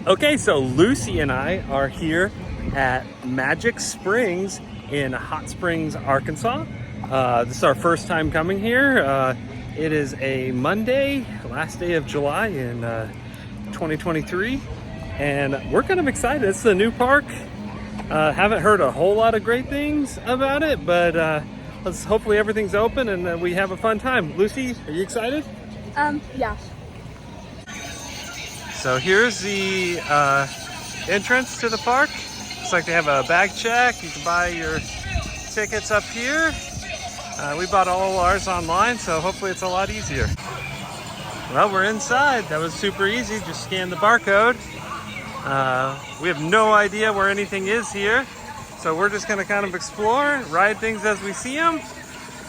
Okay, so Lucy and I are here at Magic Springs in Hot Springs, Arkansas. This is our first time coming here. It is a Monday, last day of July in 2023, and we're kind of excited. It's the new park. Haven't heard a whole lot of great things about it, but hopefully everything's open and we have a fun time. Lucy, are you excited? Yeah. So here's the entrance to the park. Looks like they have a bag check. You can buy your tickets up here. We bought all ours online, so hopefully it's a lot easier. Well, we're inside. That was super easy. Just scan the barcode. We have no idea where anything is here, so we're just going to kind of explore, ride things as we see them.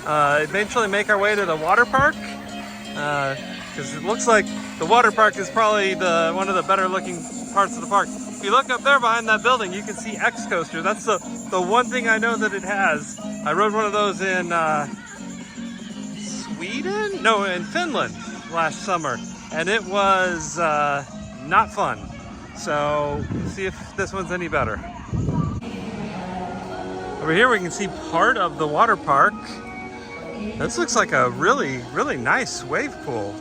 Eventually make our way to the water park, because it looks like the water park is probably one of the better looking parts of the park. If you look up there behind that building, you can see X Coaster. That's the one thing I know that it has. I rode one of those in Sweden? No, in Finland last summer, and it was not fun. So see if this one's any better. Over here we can see part of the water park. This looks like a really, really nice wave pool.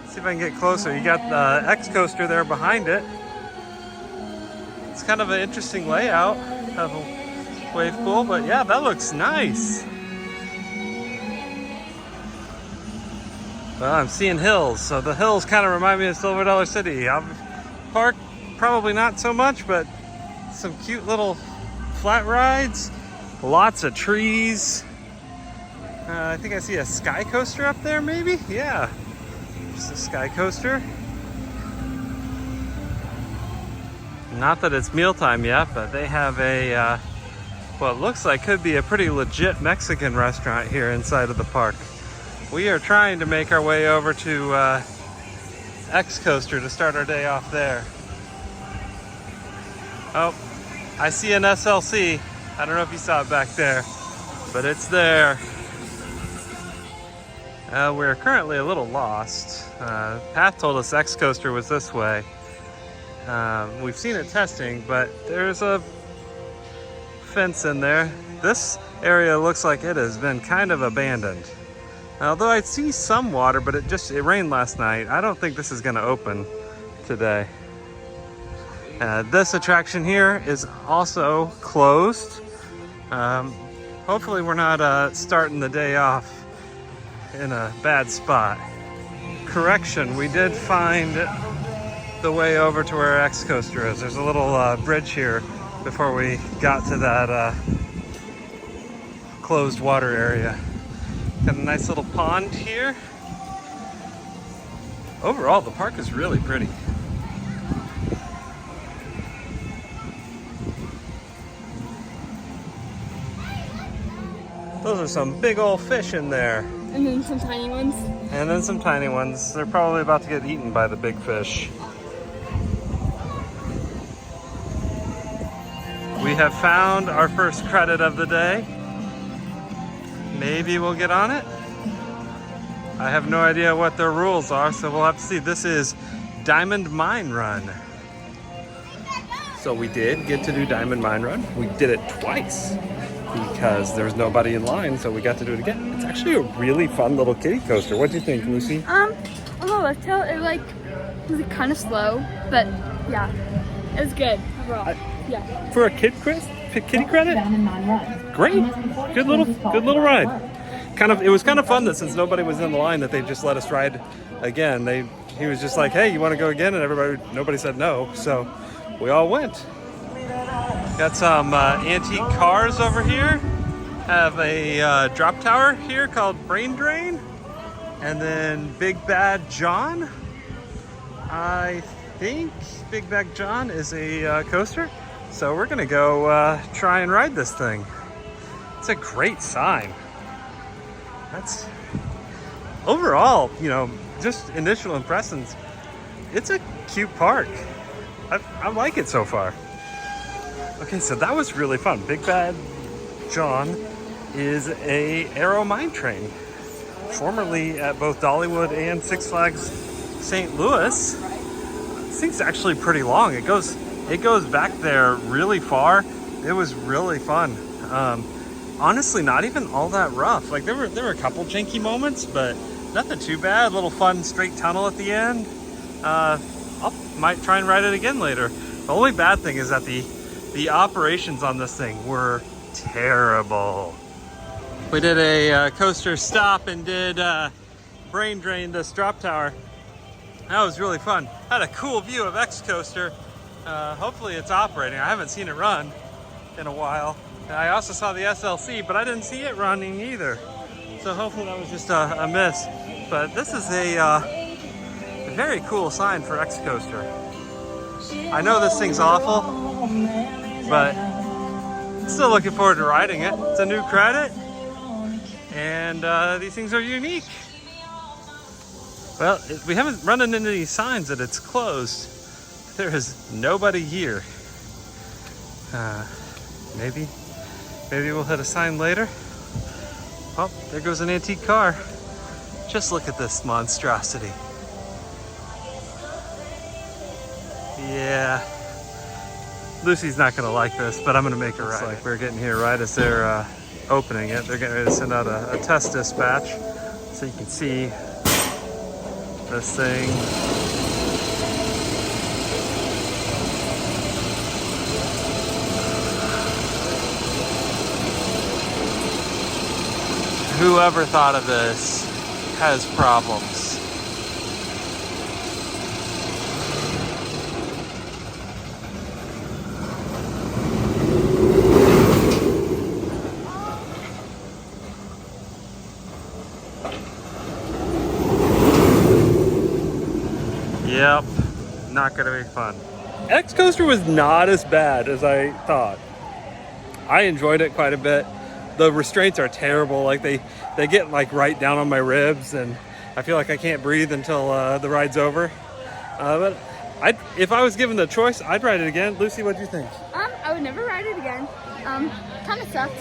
See if I can get closer. You got the X Coaster there behind it. It's kind of an interesting layout of a wave pool, but yeah, that looks nice. Well, I'm seeing hills, so the hills kind of remind me of Silver Dollar City. Park, probably not so much, but some cute little flat rides, lots of trees. I think I see a sky coaster up there, maybe? Yeah. Just a sky coaster. Not that it's mealtime yet, but they have a what looks like could be a pretty legit Mexican restaurant here inside of the park. We are trying to make our way over to X Coaster to start our day off there. Oh, I see an SLC. I don't know if you saw it back there, but it's there. We're currently a little lost. Path told us X Coaster was this way. We've seen it testing, but there's a fence in there. This area looks like it has been kind of abandoned. Although I see some water, but it rained last night. I don't think this is going to open today. This attraction here is also closed. Hopefully we're not starting the day off in a bad spot. Correction, we did find the way over to where X Coaster is. There's a little bridge here before we got to that closed water area. Got a nice little pond here. Overall, the park is really pretty. Those are some big old fish in there. And then some tiny ones. And then some tiny ones. They're probably about to get eaten by the big fish. We have found our first credit of the day. Maybe we'll get on it. I have no idea what their rules are, so we'll have to see. This is Diamond Mine Run. So we did get to do Diamond Mine Run. We did it twice because there was nobody in line, so we got to do it again. It's actually a really fun little kiddie coaster. What do you think, Lucy? A little left tail. It was kind of slow, but yeah, it was good overall. Yeah. For a kitty credit? Great. Good little ride. It was kind of fun that since nobody was in the line that they just let us ride again. He was just like, "Hey, you want to go again?" And nobody said no, so we all went. Got some antique cars over here. Have a drop tower here called Brain Drain. And then Big Bad John. I think Big Bad John is a coaster. So we're gonna go try and ride this thing. It's a great sign. That's overall, just initial impressions. It's a cute park. I like it so far. Okay, so that was really fun. Big Bad John is a aero mine train, formerly at both Dollywood and Six Flags St. Louis. thing's actually pretty long. It goes back there really far. It was really fun. Honestly, not even all that rough. Like there were a couple janky moments, but nothing too bad. Little fun straight tunnel at the end. Might try and ride it again later. The only bad thing is that the operations on this thing were terrible. We did a coaster stop and did brain drain this drop tower. That was really fun. Had a cool view of X Coaster. Hopefully it's operating. I haven't seen it run in a while. And I also saw the SLC, but I didn't see it running either. So hopefully that was just a miss. But this is a very cool sign for X Coaster. I know this thing's awful, but still looking forward to riding it. It's a new credit, and these things are unique. Well, we haven't run into any signs that it's closed. There is nobody here. Maybe we'll hit a sign later. Oh, there goes an antique car. Just look at this monstrosity. Yeah. Lucy's not gonna like this, but I'm gonna make her ride. It's like we're getting here right as they're opening it. They're getting ready to send out a test dispatch, so you can see this thing. Whoever thought of this has problems. Yep, not gonna be fun. X Coaster was not as bad as I thought. I enjoyed it quite a bit. The restraints are terrible. Like they get like right down on my ribs, and I feel like I can't breathe until the ride's over. But if I was given the choice, I'd ride it again. Lucy, what do you think? I would never ride it again. Kind of sucked.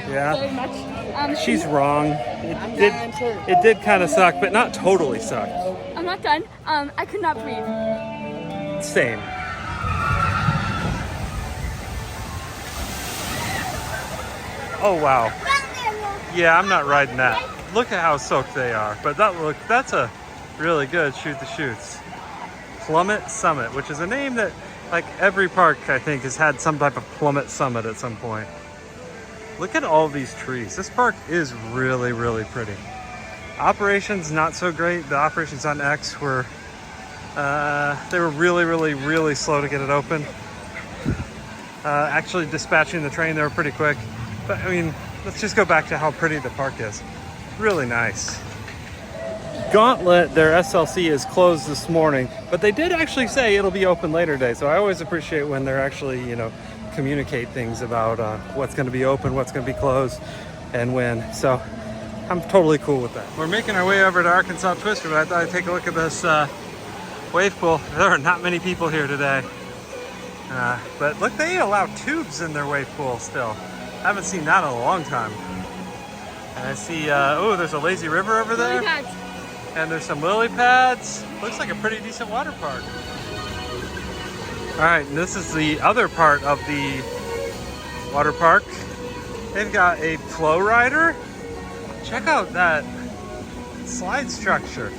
Yeah. Very much. She's wrong. It did kind of suck, but not totally sucked. I'm not done. I could not breathe. Same. Oh wow. Yeah, I'm not riding that. Look at how soaked they are. But that's a really good shoot the chutes. Plummet Summit, which is a name that like every park I think has had some type of Plummet Summit at some point. Look at all these trees. This park is really, really pretty. Operations not so great. The operations on X were they were really, really, really slow to get it open. Actually dispatching the train, they were pretty quick. But I mean, let's just go back to how pretty the park is. Really nice. Gauntlet, their SLC, is closed this morning, but they did actually say it'll be open later today. So I always appreciate when they're actually, communicate things about what's going to be open, what's going to be closed, and when. So I'm totally cool with that. We're making our way over to Arkansas Twister, but I thought I'd take a look at this wave pool. There are not many people here today. But look, they allow tubes in their wave pool still. I haven't seen that in a long time. And I see, there's a lazy river over there. Lily pads. And there's some lily pads. Looks like a pretty decent water park. All right, and this is the other part of the water park. They've got a flow rider. Check out that slide structure.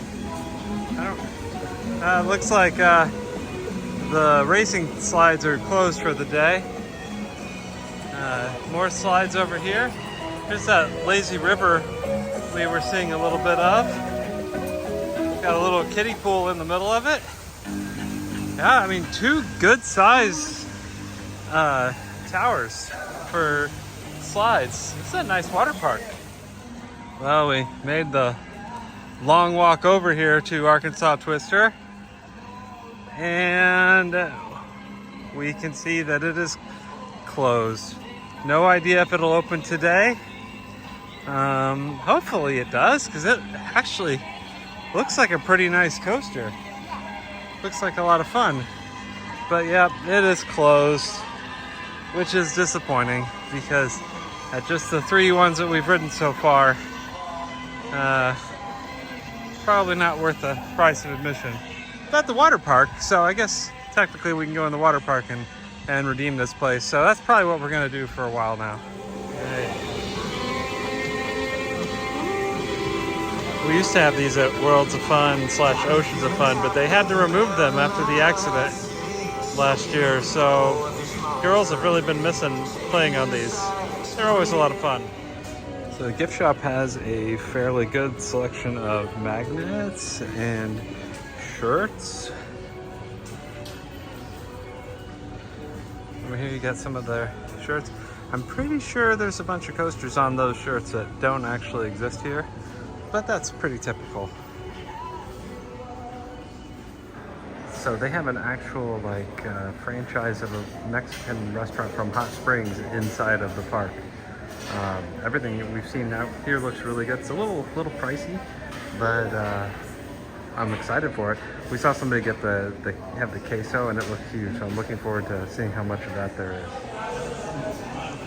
Looks like the racing slides are closed for the day. More slides over here. Here's that lazy river we were seeing a little bit of. Got a little kiddie pool in the middle of it. Yeah, I mean, two good size towers for slides. It's a nice water park. Well, we made the long walk over here to Arkansas Twister, and we can see that it is closed. No idea if it'll open today. Hopefully it does, because it actually looks like a pretty nice coaster. Looks like a lot of fun. But yeah, it is closed, which is disappointing, because at just the 3 ones that we've ridden so far, probably not worth the price of admission. But at the water park, so I guess technically we can go in the water park and redeem this place. So that's probably what we're gonna do for a while now. We used to have these at Worlds of Fun / Oceans of Fun, but they had to remove them after the accident last year. So girls have really been missing playing on these. They're always a lot of fun. So the gift shop has a fairly good selection of magnets and shirts. Over here you got some of their shirts. I'm pretty sure there's a bunch of coasters on those shirts that don't actually exist here, but that's pretty typical. So they have an actual franchise of a Mexican restaurant from Hot Springs inside of the park. Everything that we've seen out here looks really good. It's a little pricey, but I'm excited for it. We saw somebody get have the queso and it looked huge, so I'm looking forward to seeing how much of that there is.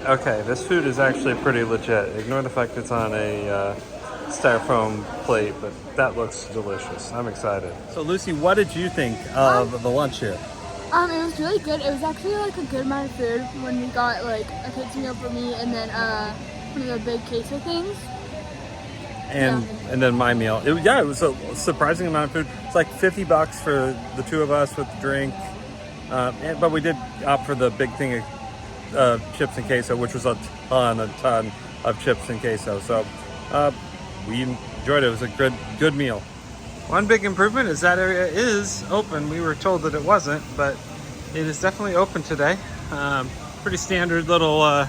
Okay, this food is actually pretty legit. Ignore the fact it's on a styrofoam plate, but that looks delicious. I'm excited. So Lucy, what did you think of the lunch here? It was really good. It was actually like a good amount of food when we got like a kid's meal for me and then one of the big queso things. And then my meal. It was a surprising amount of food. It's like $50 for the two of us with the drink. But we did opt for the big thing of chips and queso, which was a ton of chips and queso. So we enjoyed it. It was a good meal. One big improvement is that area is open. We were told that it wasn't, but it is definitely open today. Pretty standard little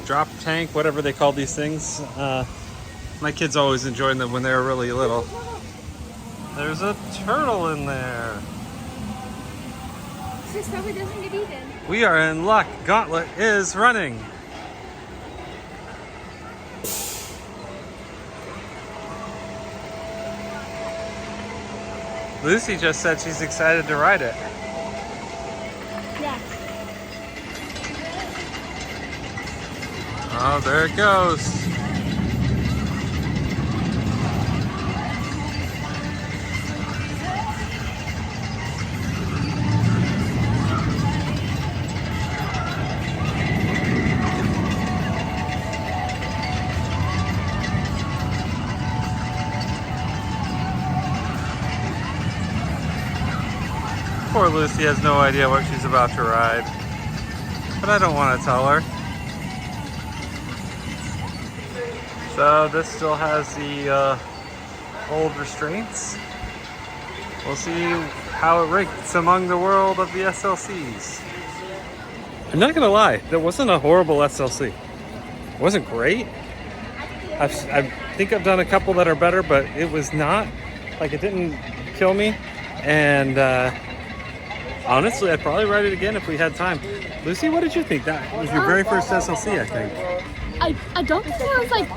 drop tank, whatever they call these things. My kids always enjoyed them when they were really little. There's a turtle in there. Just hope it doesn't get eaten. We are in luck. Gauntlet is running. Lucy just said she's excited to ride it. Yes. Oh, there it goes. Poor Lucy has no idea what she's about to ride, but I don't want to tell her. So this still has the old restraints. We'll see how it ranks among the world of the SLCs. I'm not gonna lie, that wasn't a horrible SLC. It wasn't great. I think I've done a couple that are better, but it was not, like, it didn't kill me. And honestly, I'd probably ride it again if we had time. Lucy, what did you think? That was your very first SLC, I think. I don't think it was like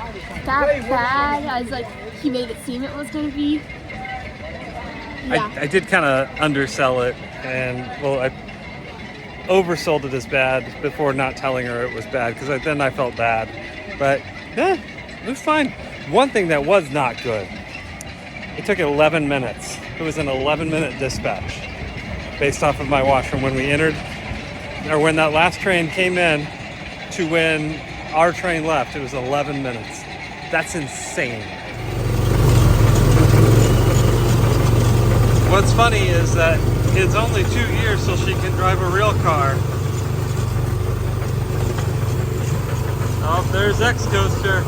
that bad as like he made it seem it was going to be. Yeah. I did kind of undersell it, and well, I oversold it as bad before not telling her it was bad, because then I felt bad. But yeah, it was fine. One thing that was not good, it took 11 minutes. It was an 11-minute dispatch based off of my watch from when we entered, or when that last train came in to when our train left. It was 11 minutes. That's insane. What's funny is that it's only 2 years till she can drive a real car. Oh, there's X-Coaster.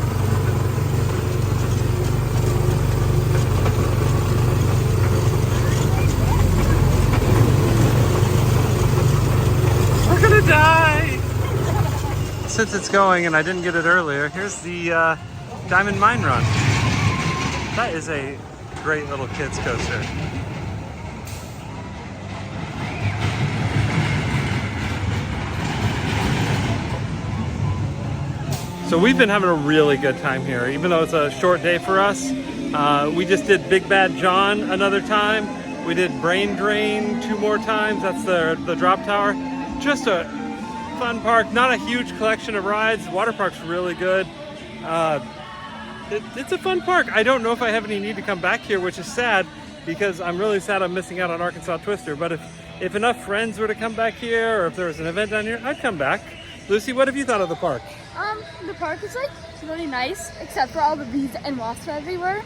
We're gonna die! Since it's going and I didn't get it earlier, here's the Diamond Mine Run. That is a great little kids coaster. So we've been having a really good time here, even though it's a short day for us. We just did Big Bad John another time. We did Brain Drain 2 more times. That's the drop tower. Just a fun park, not a huge collection of rides. The water park's really good. It's a fun park. I don't know if I have any need to come back here, which is sad, because I'm really sad I'm missing out on Arkansas Twister. But if enough friends were to come back here, or if there was an event down here, I'd come back. Lucy, what have you thought of the park? The park is like really nice, except for all the bees and wasps everywhere.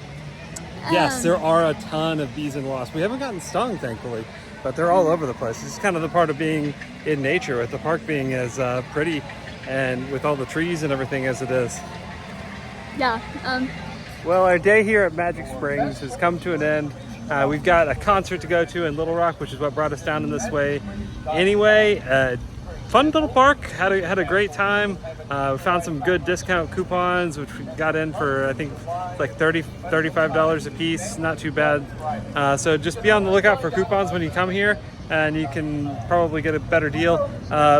Yes, there are a ton of bees and wasps. We haven't gotten stung, thankfully, but they're all over the place. It's kind of the part of being in nature, with the park being as pretty and with all the trees and everything as it is. Yeah. Well, our day here at Magic Springs has come to an end. We've got a concert to go to in Little Rock, which is what brought us down in this way. Anyway, fun little park. Had a great time. We found some good discount coupons, which we got in for, I think, like $35 a piece. Not too bad. So just be on the lookout for coupons when you come here, and you can probably get a better deal.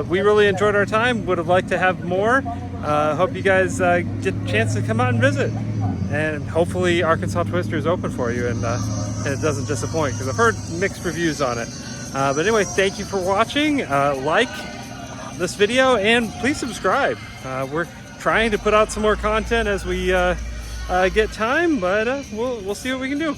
We really enjoyed our time. Would have liked to have more. Hope you guys get a chance to come out and visit. And hopefully Arkansas Twister is open for you, and it doesn't disappoint, because I've heard mixed reviews on it. But anyway, thank you for watching. Like this video and please subscribe. We're trying to put out some more content as we get time, but we'll see what we can do.